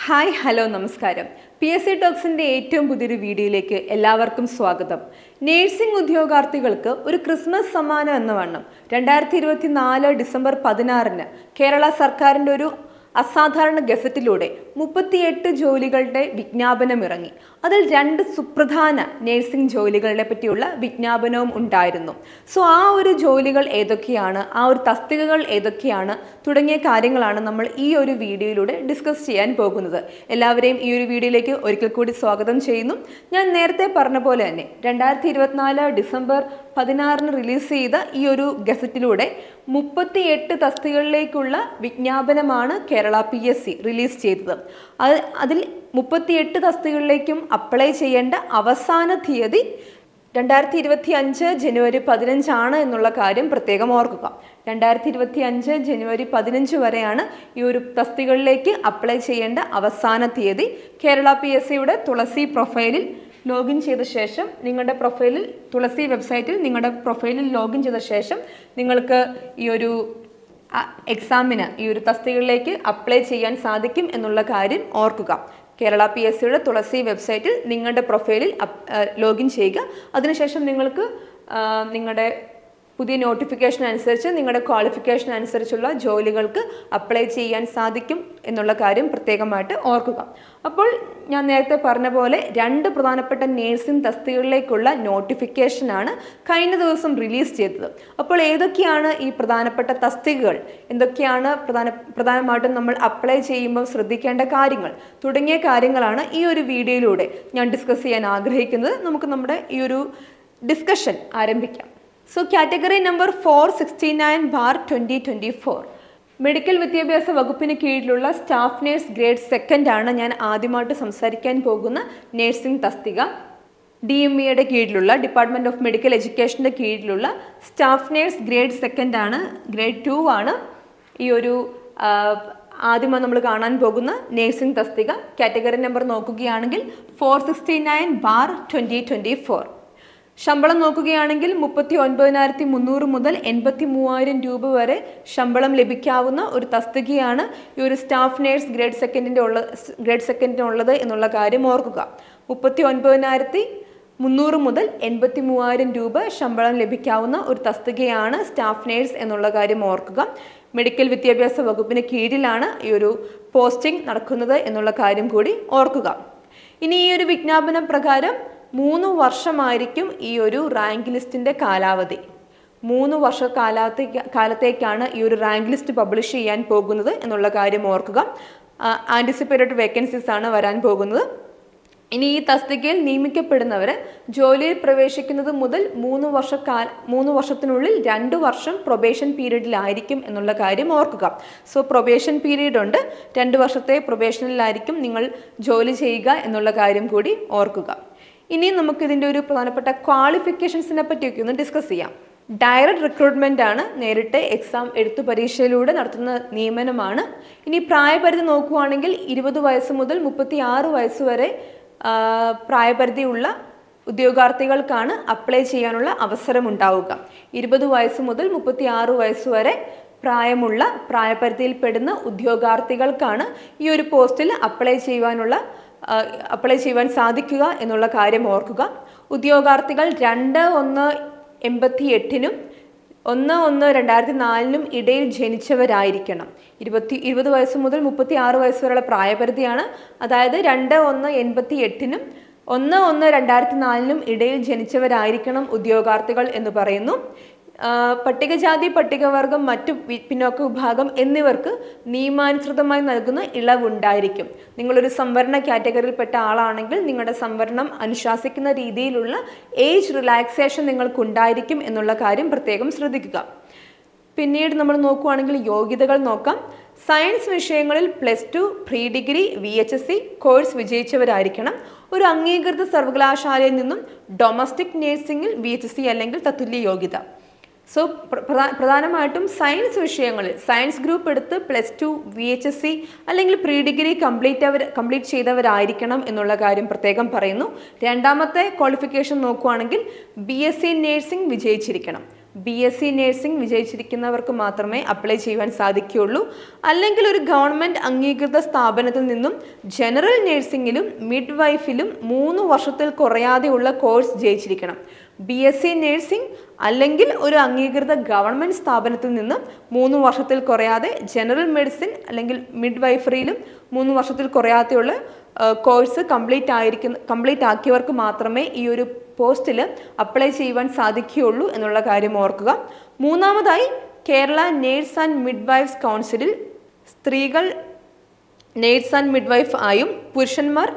Hi hello നമസ്കാരം. PSC ടോക്സിൻ്റെ ഏറ്റവും പുതിയൊരു വീഡിയോയിലേക്ക് എല്ലാവർക്കും സ്വാഗതം. നേഴ്സിംഗ് ഉദ്യോഗാർത്ഥികൾക്ക് ഒരു ക്രിസ്മസ് സമ്മാനം എന്ന വണ്ണം 2024 ഡിസംബർ 16 കേരള സർക്കാരിൻ്റെ ഒരു അസാധാരണ ഗസറ്റിലൂടെ 38 ജോലികളുടെ വിജ്ഞാപനം ഇറങ്ങി. അതിൽ 2 സുപ്രധാന നേഴ്സിംഗ് ജോലികളെ പറ്റിയുള്ള വിജ്ഞാപനവും ഉണ്ടായിരുന്നു. സോ ആ ഒരു ജോലികൾ ഏതൊക്കെയാണ്, ആ ഒരു തസ്തികകൾ ഏതൊക്കെയാണ് തുടങ്ങിയ കാര്യങ്ങളാണ് നമ്മൾ ഈ ഒരു വീഡിയോയിലൂടെ ഡിസ്കസ് ചെയ്യാൻ പോകുന്നത്. എല്ലാവരെയും ഈ ഒരു വീഡിയോയിലേക്ക് ഒരിക്കൽ കൂടി സ്വാഗതം ചെയ്യുന്നു. ഞാൻ നേരത്തെ പറഞ്ഞ പോലെ തന്നെ 2024 ഡിസംബർ 16 റിലീസ് ചെയ്ത ഈ ഒരു ഗസറ്റിലൂടെ 38 തസ്തികകളിലേക്കുള്ള വിജ്ഞാപനമാണ് കേരള PSC റിലീസ് ചെയ്തത്. അതിൽ 38 തസ്തികകളിലേക്കും അപ്ലൈ ചെയ്യേണ്ട അവസാന തീയതി 2025 ജനുവരി 15 ആണ് എന്നുള്ള കാര്യം പ്രത്യേകം ഓർക്കുക. 2025 ജനുവരി 15 വരെയാണ് ഈ ഒരു തസ്തികകളിലേക്ക് അപ്ലൈ ചെയ്യേണ്ട അവസാന തീയതി. കേരള PSCയുടെ തുളസി പ്രൊഫൈലിൽ ലോഗിൻ ചെയ്ത ശേഷം നിങ്ങളുടെ പ്രൊഫൈലിൽ തുളസി വെബ്സൈറ്റിൽ നിങ്ങളുടെ പ്രൊഫൈലിൽ ലോഗിൻ ചെയ്ത ശേഷം നിങ്ങൾക്ക് ഈ ഒരു എക്സാമിന് ഈ ഒരു തസ്തികകളിലേക്ക് അപ്ലൈ ചെയ്യാൻ സാധിക്കും എന്നുള്ള കാര്യം ഓർക്കുക. കേരള PSCയുടെ തുളസി വെബ്സൈറ്റിൽ നിങ്ങളുടെ പ്രൊഫൈലിൽ ലോഗിൻ ചെയ്യുക. അതിനുശേഷം നിങ്ങൾക്ക് നിങ്ങളുടെ പുതിയ നോട്ടിഫിക്കേഷൻ അനുസരിച്ച് നിങ്ങളുടെ ക്വാളിഫിക്കേഷൻ അനുസരിച്ചുള്ള ജോലികൾക്ക് അപ്ലൈ ചെയ്യാൻ സാധിക്കും എന്നുള്ള കാര്യം പ്രത്യേകമായിട്ട് ഓർക്കുക. അപ്പോൾ ഞാൻ നേരത്തെ പറഞ്ഞ പോലെ 2 പ്രധാനപ്പെട്ട നേഴ്സിംഗ് തസ്തികകളിലേക്കുള്ള നോട്ടിഫിക്കേഷനാണ് കഴിഞ്ഞ ദിവസം റിലീസ് ചെയ്തത്. അപ്പോൾ ഏതൊക്കെയാണ് ഈ പ്രധാനപ്പെട്ട തസ്തികകൾ, എന്തൊക്കെയാണ് പ്രധാനമായിട്ടും നമ്മൾ അപ്ലൈ ചെയ്യുമ്പോൾ ശ്രദ്ധിക്കേണ്ട കാര്യങ്ങൾ തുടങ്ങിയ കാര്യങ്ങളാണ് ഈ ഒരു വീഡിയോയിലൂടെ ഞാൻ ഡിസ്കസ് ചെയ്യാൻ ആഗ്രഹിക്കുന്നത്. നമുക്ക് നമ്മുടെ ഈ ഒരു ഡിസ്കഷൻ ആരംഭിക്കാം. സോ കാറ്റഗറി നമ്പർ 469/2024 മെഡിക്കൽ വിദ്യാഭ്യാസ വകുപ്പിന് കീഴിലുള്ള സ്റ്റാഫ് നേഴ്സ് ഗ്രേഡ് 2 ആണ് ഞാൻ ആദ്യമായിട്ട് സംസാരിക്കാൻ പോകുന്ന നേഴ്സിംഗ് തസ്തിക. DMEയുടെ കീഴിലുള്ള ഡിപ്പാർട്ട്മെൻറ്റ് ഓഫ് മെഡിക്കൽ എഡ്യൂക്കേഷൻ്റെ കീഴിലുള്ള സ്റ്റാഫ് നേഴ്സ് ഗ്രേഡ് 2 ആണ്, ഗ്രേഡ് 2 ആണ് ഈ ഒരു ആദ്യമായി നമ്മൾ കാണാൻ പോകുന്ന നേഴ്സിംഗ് തസ്തിക. കാറ്റഗറി നമ്പർ നോക്കുകയാണെങ്കിൽ 469/2024. ശമ്പളം നോക്കുകയാണെങ്കിൽ 39,300 മുതൽ 83,000 രൂപ വരെ ശമ്പളം ലഭിക്കാവുന്ന ഒരു തസ്തികയാണ് ഈ ഒരു സ്റ്റാഫ് നേഴ്സ് ഗ്രേഡ് 2 ഉള്ളത് എന്നുള്ള കാര്യം ഓർക്കുക. 39,300 മുതൽ 83,000 രൂപ ശമ്പളം ലഭിക്കാവുന്ന ഒരു തസ്തികയാണ് സ്റ്റാഫ് നേഴ്സ് എന്നുള്ള കാര്യം ഓർക്കുക. മെഡിക്കൽ വിദ്യാഭ്യാസ വകുപ്പിന് കീഴിലാണ് ഈ ഒരു പോസ്റ്റിംഗ് നടക്കുന്നത് എന്നുള്ള കാര്യം കൂടി ഓർക്കുക. ഇനി ഈ ഒരു വിജ്ഞാപന പ്രകാരം 3 വർഷമായിരിക്കും ഈ ഒരു റാങ്ക് ലിസ്റ്റിൻ്റെ കാലാവധി. 3 വർഷ കാലത്തേക്കാണ് ഈ ഒരു റാങ്ക് ലിസ്റ്റ് പബ്ലിഷ് ചെയ്യാൻ പോകുന്നത് എന്നുള്ള കാര്യം ഓർക്കുക. ആൻറ്റിസിപ്പേറ്റഡ് വേക്കൻസീസ് ആണ് വരാൻ പോകുന്നത്. ഇനി ഈ തസ്തികയിൽ നിയമിക്കപ്പെടുന്നവർ ജോലിയിൽ പ്രവേശിക്കുന്നത് മുതൽ 3 വർഷത്തിനുള്ളിൽ 2 വർഷം പ്രൊബേഷൻ പീരീഡിലായിരിക്കും എന്നുള്ള കാര്യം ഓർക്കുക. സോ പ്രൊബേഷൻ പീരീഡ് ഉണ്ട്, 2 വർഷത്തെ പ്രൊബേഷനിലായിരിക്കും നിങ്ങൾ ജോലി ചെയ്യുക എന്നുള്ള കാര്യം കൂടി ഓർക്കുക. ഇനി നമുക്കിതിൻ്റെ ഒരു പ്രധാനപ്പെട്ട ക്വാളിഫിക്കേഷൻസിനെ പറ്റിയൊക്കെ ഒന്ന് ഡിസ്കസ് ചെയ്യാം. ഡയറക്റ്റ് റിക്രൂട്ട്മെൻ്റ് ആണ്, നേരിട്ട് എക്സാം എഴുത്തു പരീക്ഷയിലൂടെ നടത്തുന്ന നിയമനമാണ്. ഇനി പ്രായപരിധി നോക്കുകയാണെങ്കിൽ 20 വയസ്സ് മുതൽ 36 വയസ്സ് വരെ പ്രായപരിധിയുള്ള ഉദ്യോഗാർത്ഥികൾക്കാണ് അപ്ലൈ ചെയ്യാനുള്ള അവസരം ഉണ്ടാവുക. 20 വയസ്സ് മുതൽ 36 വയസ്സ് വരെ പ്രായമുള്ള പ്രായപരിധിയിൽപ്പെടുന്ന ഉദ്യോഗാർത്ഥികൾക്കാണ് ഈ ഒരു പോസ്റ്റിൽ അപ്ലൈ ചെയ്യുവാൻ സാധിക്കുക എന്നുള്ള കാര്യം ഓർക്കുക. ഉദ്യോഗാർത്ഥികൾ 2/1/88 1/1/2004 ഇടയിൽ ജനിച്ചവരായിരിക്കണം. 20 വയസ്സ് മുതൽ 36 വയസ്സ് വരെയുള്ള പ്രായപരിധിയാണ്. അതായത് 2/1/88 1/1/2004 ഇടയിൽ ജനിച്ചവരായിരിക്കണം ഉദ്യോഗാർത്ഥികൾ എന്ന് പറയുന്നു. പട്ടികജാതി, പട്ടികവർഗം, മറ്റു പിന്നോക്ക വിഭാഗം എന്നിവർക്ക് നിയമാനുസൃതമായി നൽകുന്ന ഇളവുണ്ടായിരിക്കും. നിങ്ങളൊരു സംവരണ കാറ്റഗറിയിൽപ്പെട്ട ആളാണെങ്കിൽ നിങ്ങളുടെ സംവരണം അനുശാസിക്കുന്ന രീതിയിലുള്ള ഏജ് റിലാക്സേഷൻ നിങ്ങൾക്കുണ്ടായിരിക്കും എന്നുള്ള കാര്യം പ്രത്യേകം ശ്രദ്ധിക്കുക. പിന്നീട് നമ്മൾ നോക്കുകയാണെങ്കിൽ യോഗ്യതകൾ നോക്കാം. സയൻസ് വിഷയങ്ങളിൽ +2, പ്രീ ഡിഗ്രി, VHSC കോഴ്സ് വിജയിച്ചവരായിരിക്കണം. ഒരു അംഗീകൃത സർവകലാശാലയിൽ നിന്നും ഡൊമസ്റ്റിക് നേഴ്സിംഗിൽ VHSC അല്ലെങ്കിൽ തത്തുല്യ യോഗ്യത. സോ പ്രധാനമായിട്ടും സയൻസ് വിഷയങ്ങളിൽ സയൻസ് ഗ്രൂപ്പ് എടുത്ത് +2, VHSC അല്ലെങ്കിൽ പ്രീ ഡിഗ്രി കംപ്ലീറ്റ് ചെയ്തവരായിരിക്കണം എന്നുള്ള കാര്യം പ്രത്യേകം പറയുന്നു. രണ്ടാമത്തെ ക്വാളിഫിക്കേഷൻ നോക്കുകയാണെങ്കിൽ BSc നേഴ്സിംഗ് വിജയിച്ചിരിക്കണം. BSc നേഴ്സിംഗ് വിജയിച്ചിരിക്കുന്നവർക്ക് മാത്രമേ അപ്ലൈ ചെയ്യുവാൻ സാധിക്കുകയുള്ളൂ. അല്ലെങ്കിൽ ഒരു ഗവൺമെൻറ് അംഗീകൃത സ്ഥാപനത്തിൽ നിന്നും ജനറൽ നേഴ്സിംഗിലും മിഡ് വൈഫിലും 3 വർഷത്തിൽ കുറയാതെയുള്ള കോഴ്സ് ജയിച്ചിരിക്കണം. BSc നേഴ്സിംഗ് അല്ലെങ്കിൽ ഒരു അംഗീകൃത ഗവൺമെൻറ് സ്ഥാപനത്തിൽ നിന്നും 3 വർഷത്തിൽ കുറയാതെ ജനറൽ മെഡിസിൻ അല്ലെങ്കിൽ മിഡ് വൈഫറിയിലും 3 വർഷത്തിൽ കുറയാതെയുള്ള കോഴ്സ് കംപ്ലീറ്റ് ആക്കിയവർക്ക് മാത്രമേ ഈ ഒരു പോസ്റ്റിൽ അപ്ലൈ ചെയ്യുവാൻ സാധിക്കുകയുള്ളൂ എന്നുള്ള കാര്യം ഓർക്കുക. മൂന്നാമതായി Kerala nurse and midwives കൗൺസിലിൽ സ്ത്രീകൾ നേഴ്സ് ആൻഡ് മിഡ് വൈഫ് ആയും പുരുഷന്മാർ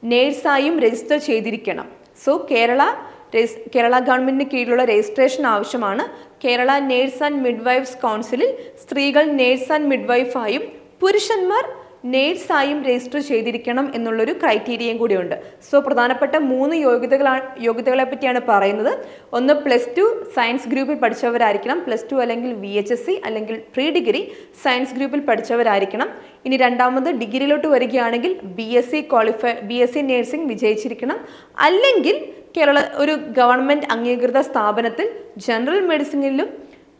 നേഴ്സായും രജിസ്റ്റർ ചെയ്തിരിക്കണം. സോ കേരള ഗവൺമെൻറ്റിന് കീഴിലുള്ള രജിസ്ട്രേഷൻ ആവശ്യമാണ്. Kerala nurse and midwives കൗൺസിലിൽ സ്ത്രീകൾ നേഴ്സ് ആൻഡ് മിഡ് വൈഫായും പുരുഷന്മാർ നേഴ്സായും രജിസ്റ്റർ ചെയ്തിരിക്കണം എന്നുള്ളൊരു ക്രൈറ്റീരിയയും കൂടിയുണ്ട്. സോ പ്രധാനപ്പെട്ട 3 യോഗ്യതകളെ പറ്റിയാണ് പറയുന്നത്. ഒന്ന് +2 സയൻസ് ഗ്രൂപ്പിൽ പഠിച്ചവരായിരിക്കണം. +2 അല്ലെങ്കിൽ VHSC അല്ലെങ്കിൽ പ്രീ ഡിഗ്രി സയൻസ് ഗ്രൂപ്പിൽ പഠിച്ചവരായിരിക്കണം. ഇനി രണ്ടാമത് ഡിഗ്രിയിലോട്ട് വരികയാണെങ്കിൽ BSc നേഴ്സിംഗ് വിജയിച്ചിരിക്കണം. അല്ലെങ്കിൽ ഒരു ഗവൺമെൻറ് അംഗീകൃത സ്ഥാപനത്തിൽ ജനറൽ മെഡിസിനിലും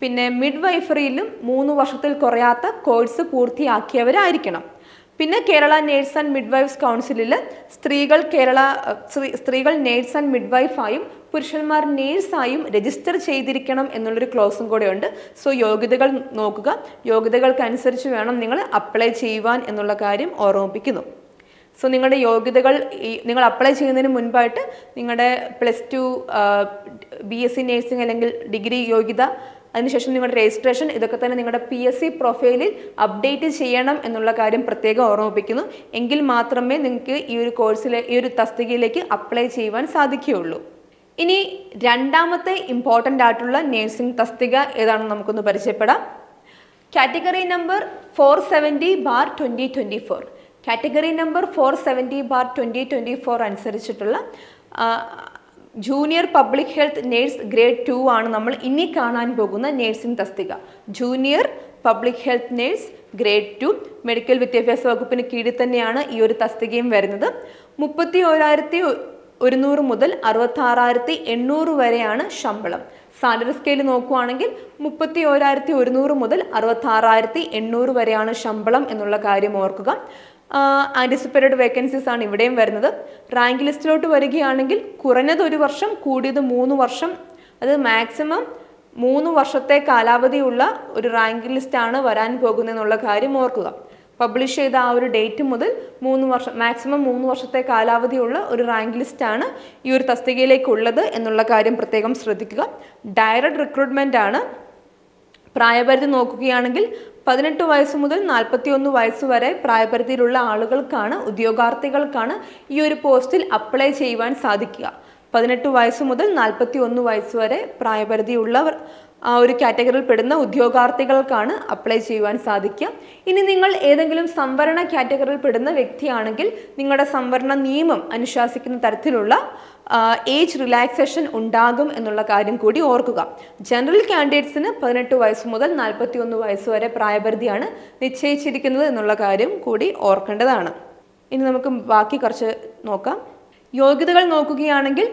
പിന്നെ മിഡ് വൈഫറിയിലും 3 വർഷത്തിൽ കുറയാത്ത കോഴ്സ് പൂർത്തിയാക്കിയവരായിരിക്കണം. പിന്നെ Kerala nurse and midwives കൗൺസിലിൽ സ്ത്രീകൾ നേഴ്സ് ആൻഡ് മിഡ് വൈഫായും പുരുഷന്മാർ നേഴ്സായും രജിസ്റ്റർ ചെയ്തിരിക്കണം എന്നുള്ളൊരു ക്ലോസും കൂടെ ഉണ്ട്. സോ യോഗ്യതകൾ നോക്കുക. യോഗ്യതകൾക്കനുസരിച്ച് വേണം നിങ്ങൾ അപ്ലൈ ചെയ്യുവാൻ എന്നുള്ള കാര്യം ഓർമ്മിപ്പിക്കുന്നു. സോ നിങ്ങളുടെ യോഗ്യതകൾ നിങ്ങൾ അപ്ലൈ ചെയ്യുന്നതിന് മുൻപായിട്ട് നിങ്ങളുടെ +2 BSc നേഴ്സിംഗ് അല്ലെങ്കിൽ ഡിഗ്രി യോഗ്യത, അതിനുശേഷം നിങ്ങളുടെ രജിസ്ട്രേഷൻ, ഇതൊക്കെ തന്നെ നിങ്ങളുടെ PSC പ്രൊഫൈലിൽ അപ്ഡേറ്റ് ചെയ്യണം എന്നുള്ള കാര്യം പ്രത്യേകം ഓർമ്മിപ്പിക്കുന്നു. എങ്കിൽ മാത്രമേ നിങ്ങൾക്ക് ഈ ഒരു തസ്തികയിലേക്ക് അപ്ലൈ ചെയ്യുവാൻ സാധിക്കുകയുള്ളൂ. ഇനി രണ്ടാമത്തെ ഇമ്പോർട്ടൻ്റ് ആയിട്ടുള്ള നേഴ്സിംഗ് തസ്തിക ഏതാണെന്ന് നമുക്കൊന്ന് പരിചയപ്പെടാം. Category number 470/2024. കാറ്റഗറി നമ്പർ 470/2024 അനുസരിച്ചിട്ടുള്ള junior public health nurse grade 2 ആണ് നമ്മൾ ഇനി കാണാൻ പോകുന്ന നേഴ്സിംഗ് തസ്തിക. Junior public health nurse grade 2 medical വിദ്യാഭ്യാസ വകുപ്പിന് കീഴിൽ തന്നെയാണ് ഈ ഒരു തസ്തികയും വരുന്നത്. 31,100 മുതൽ 66,800 വരെയാണ് ശമ്പളം. സാലറി സ്കെയിൽ നോക്കുകയാണെങ്കിൽ 31,100 മുതൽ 66,800 വരെയാണ് ശമ്പളം എന്നുള്ള കാര്യം ഓർക്കുക. ആൻറ്റിസിപ്പേറ്റഡ് വേക്കൻസീസ് ആണ് ഇവിടെയും വരുന്നത്. റാങ്ക് ലിസ്റ്റിലോട്ട് വരികയാണെങ്കിൽ കുറഞ്ഞത് 1 വർഷം, കൂടിയത് 3 വർഷം, അത് മാക്സിമം 3 വർഷത്തെ കാലാവധിയുള്ള ഒരു റാങ്ക് ലിസ്റ്റാണ് വരാൻ പോകുന്നതെന്നുള്ള കാര്യം ഓർക്കുക. പബ്ലിഷ് ചെയ്ത ആ ഒരു ഡേറ്റ് മുതൽ 3 വർഷം, മാക്സിമം 3 വർഷത്തെ കാലാവധിയുള്ള ഒരു റാങ്ക് ലിസ്റ്റാണ് ഈ ഒരു തസ്തികയിലേക്കുള്ളത് എന്നുള്ള കാര്യം പ്രത്യേകം ശ്രദ്ധിക്കുക. ഡയറക്റ്റ് റിക്രൂട്ട്മെൻ്റ് ആണ്. പ്രായപരിധി നോക്കുകയാണെങ്കിൽ 18 വയസ്സ് മുതൽ 41 വയസ്സ് വരെ പ്രായപരിധിയിലുള്ള ഉദ്യോഗാർത്ഥികൾക്കാണ് ഈ ഒരു പോസ്റ്റിൽ അപ്ലൈ ചെയ്യുവാൻ സാധിക്കുക. 18 വയസ്സ് മുതൽ 41 വയസ്സ് വരെ പ്രായപരിധിയുള്ളവർ ആ ഒരു കാറ്റഗറിയിൽ പെടുന്ന ഉദ്യോഗാർത്ഥികൾക്കാണ് അപ്ലൈ ചെയ്യുവാൻ സാധിക്കുക. ഇനി നിങ്ങൾ ഏതെങ്കിലും സംവരണ കാറ്റഗറിയിൽ പെടുന്ന വ്യക്തിയാണെങ്കിൽ നിങ്ങളുടെ സംവരണ നിയമം അനുശാസിക്കുന്ന തരത്തിലുള്ള ഏജ് റിലാക്സേഷൻ ഉണ്ടാകും എന്നുള്ള കാര്യം കൂടി ഓർക്കുക. ജനറൽ കാൻഡിഡേറ്റ്സിന് 18 വയസ്സ് മുതൽ 41 വയസ്സ് വരെ പ്രായപരിധിയാണ് നിശ്ചയിച്ചിരിക്കുന്നത് എന്നുള്ള കാര്യം കൂടി ഓർക്കേണ്ടതാണ്. ഇനി നമുക്ക് ബാക്കി കുറച്ച് നോക്കാം. യോഗ്യതകൾ നോക്കുകയാണെങ്കിൽ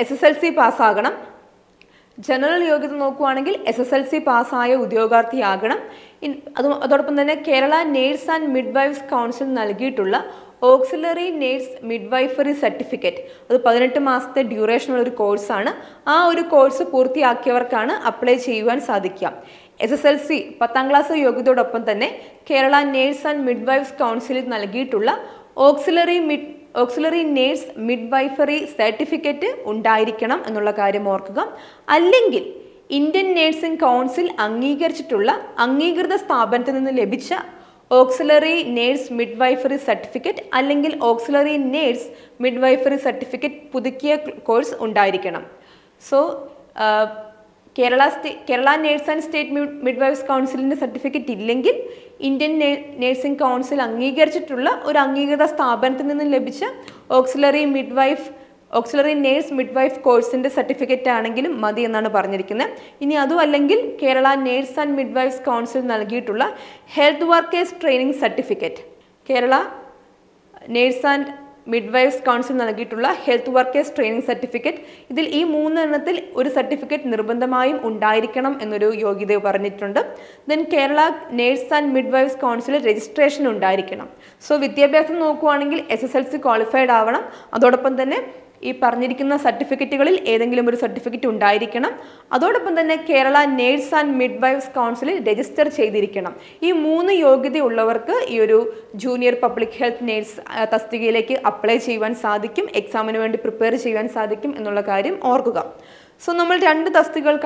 SSLC പാസ്സാകണം. ജനറൽ യോഗ്യത നോക്കുകയാണെങ്കിൽ SSLC പാസ്സായ ഉദ്യോഗാർത്ഥിയാകണം. അതോടൊപ്പം തന്നെ Kerala nurse and midwives council നൽകിയിട്ടുള്ള auxiliary nurse midwifery certificate, അത് 18 മാസത്തെ ഡ്യൂറേഷനുള്ള ഒരു കോഴ്സാണ്. ആ ഒരു കോഴ്സ് പൂർത്തിയാക്കിയവർക്കാണ് അപ്ലൈ ചെയ്യുവാൻ സാധിക്കുക. SSLC 10ാം ക്ലാസ് യോഗ്യതയോടൊപ്പം തന്നെ Kerala nurse and midwives കൗൺസിലിൽ നൽകിയിട്ടുള്ള auxiliary nurse midwifery certificate ഉണ്ടായിരിക്കണം എന്നുള്ള കാര്യം ഓർക്കുക. അല്ലെങ്കിൽ ഇന്ത്യൻ നേഴ്സിംഗ് കൗൺസിൽ അംഗീകരിച്ചിട്ടുള്ള അംഗീകൃത സ്ഥാപനത്തിൽ നിന്ന് ലഭിച്ച auxiliary nurse midwifery certificate അല്ലെങ്കിൽ auxiliary nurse midwifery certificate പുതുക്കിയ കോഴ്സ് ഉണ്ടായിരിക്കണം. So Kerala nurse and state midwives കൗൺസിലിൻ്റെ സർട്ടിഫിക്കറ്റ് ഇല്ലെങ്കിൽ ഇന്ത്യൻ നേഴ്സിംഗ് കൗൺസിൽ അംഗീകരിച്ചിട്ടുള്ള ഒരു അംഗീകൃത സ്ഥാപനത്തിൽ നിന്ന് ലഭിച്ച ഓക്സിലറി നേഴ്സ് മിഡ് വൈഫ് കോഴ്സിൻ്റെ സർട്ടിഫിക്കറ്റ് ആണെങ്കിലും മതി എന്നാണ് പറഞ്ഞിരിക്കുന്നത്. ഇനി അതും അല്ലെങ്കിൽ Kerala nurse and midwives council നൽകിയിട്ടുള്ള health workers training certificate, Kerala nurse and midwives council നൽകിയിട്ടുള്ള ഹെൽത്ത് വർക്കേഴ്സ് ട്രെയിനിങ് സർട്ടിഫിക്കറ്റ്. ഇതിൽ ഈ 3 എണ്ണത്തിൽ ഒരു സർട്ടിഫിക്കറ്റ് നിർബന്ധമായും ഉണ്ടായിരിക്കണം എന്നൊരു യോഗ്യത പറഞ്ഞിട്ടുണ്ട്. Then Kerala nurse and midwives council registration ഉണ്ടായിരിക്കണം. സോ വിദ്യാഭ്യാസം നോക്കുകയാണെങ്കിൽ SSLC ക്വാളിഫൈഡ് ആവണം. അതോടൊപ്പം തന്നെ ഈ പറഞ്ഞിരിക്കുന്ന സർട്ടിഫിക്കറ്റുകളിൽ ഏതെങ്കിലും ഒരു സർട്ടിഫിക്കറ്റ് ഉണ്ടായിരിക്കണം. അതോടൊപ്പം തന്നെ കേരള നേഴ്സ് ആൻഡ് മിഡ്വൈഫ്സ് കൗൺസിലിൽ രജിസ്റ്റർ ചെയ്തിരിക്കണം. ഈ 3 യോഗ്യതയുള്ളവർക്ക് ഈ ഒരു ജൂനിയർ പബ്ലിക് ഹെൽത്ത് നേഴ്സ് തസ്തികയിലേക്ക് അപ്ലൈ ചെയ്യുവാൻ സാധിക്കും, എക്സാമിന് വേണ്ടി പ്രിപ്പയർ ചെയ്യാൻ സാധിക്കും എന്നുള്ള കാര്യം ഓർക്കുക. സോ നമ്മൾ 2 തസ്തികകൾ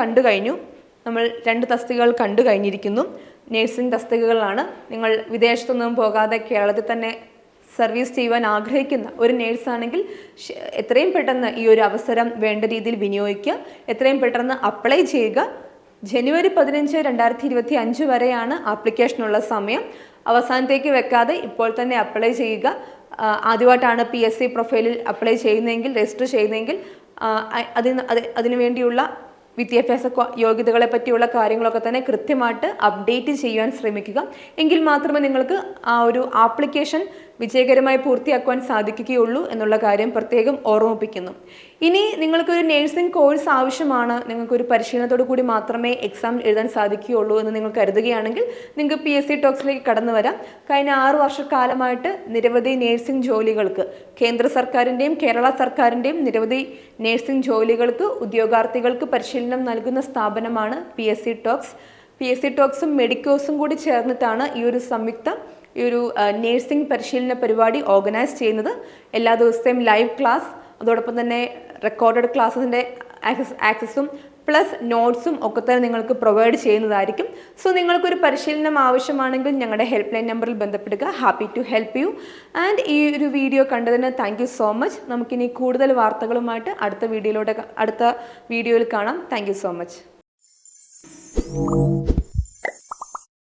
കണ്ടു കഴിഞ്ഞിരിക്കുന്നു. നേഴ്സിംഗ് തസ്തികകളാണ്. നിങ്ങൾ വിദേശത്തൊന്നും പോകാതെ കേരളത്തിൽ തന്നെ സർവീസ് ചെയ്യുവാൻ ആഗ്രഹിക്കുന്ന ഒരു നേഴ്സാണെങ്കിൽ എത്രയും പെട്ടെന്ന് ഈ ഒരു അവസരം വേണ്ട രീതിയിൽ വിനിയോഗിക്കുക, എത്രയും പെട്ടെന്ന് അപ്ലൈ ചെയ്യുക. ജനുവരി 15, 2025 വരെയാണ് ആപ്ലിക്കേഷനുള്ള സമയം. അവസാനത്തേക്ക് വെക്കാതെ ഇപ്പോൾ തന്നെ അപ്ലൈ ചെയ്യുക. ആദ്യമായിട്ടാണ് PSC പ്രൊഫൈലിൽ അപ്ലൈ ചെയ്യുന്നതെങ്കിൽ, രജിസ്റ്റർ ചെയ്യുന്നതെങ്കിൽ അതിനു വേണ്ടിയുള്ള വിദ്യാഭ്യാസ യോഗ്യതകളെ പറ്റിയുള്ള കാര്യങ്ങളൊക്കെ തന്നെ കൃത്യമായിട്ട് അപ്ഡേറ്റ് ചെയ്യാൻ ശ്രമിക്കുക. എങ്കിൽ മാത്രമേ നിങ്ങൾക്ക് ആ ഒരു ആപ്ലിക്കേഷൻ വിജയകരമായി പൂർത്തിയാക്കുവാൻ സാധിക്കുകയുള്ളൂ എന്നുള്ള കാര്യം പ്രത്യേകം ഓർമ്മിപ്പിക്കുന്നു. ഇനി നിങ്ങൾക്കൊരു നേഴ്സിംഗ് കോഴ്സ് ആവശ്യമാണ്, നിങ്ങൾക്കൊരു പരിശീലനത്തോടു കൂടി മാത്രമേ എക്സാം എഴുതാൻ സാധിക്കുകയുള്ളൂ എന്ന് നിങ്ങൾ കരുതുകയാണെങ്കിൽ നിങ്ങൾക്ക് PSC ടോക്സിലേക്ക് കടന്നു വരാം. കഴിഞ്ഞ 6 വർഷക്കാലമായിട്ട് നിരവധി നേഴ്സിംഗ് ജോലികൾക്ക്, കേന്ദ്ര സർക്കാരിൻ്റെയും കേരള സർക്കാരിൻ്റെയും നിരവധി നേഴ്സിംഗ് ജോലികൾക്ക് ഉദ്യോഗാർത്ഥികൾക്ക് പരിശീലനം നൽകുന്ന സ്ഥാപനമാണ് PSC ടോക്സ്. PSC ടോക്സും മെഡിക്കോസും കൂടി ചേർന്നിട്ടാണ് ഈ ഒരു നേഴ്സിംഗ് പരിശീലന പരിപാടി ഓർഗനൈസ് ചെയ്യുന്നത്. എല്ലാ ദിവസത്തെയും ലൈവ് ക്ലാസ്, അതോടൊപ്പം തന്നെ റെക്കോർഡഡ് ക്ലാസ്സിൻ്റെ ആക്സസും പ്ലസ് നോട്ട്സും ഒക്കെ തന്നെ നിങ്ങൾക്ക് പ്രൊവൈഡ് ചെയ്യുന്നതായിരിക്കും. സോ നിങ്ങൾക്കൊരു പരിശീലനം ആവശ്യമാണെങ്കിൽ ഞങ്ങളുടെ ഹെൽപ്പ് ലൈൻ നമ്പറിൽ ബന്ധപ്പെടുക. Happy to help you. And ഈ ഒരു വീഡിയോ കണ്ടതിന് താങ്ക് യു സോ മച്ച്. നമുക്കിനി കൂടുതൽ വാർത്തകളുമായിട്ട് അടുത്ത വീഡിയോയിൽ കാണാം. Thank you so much.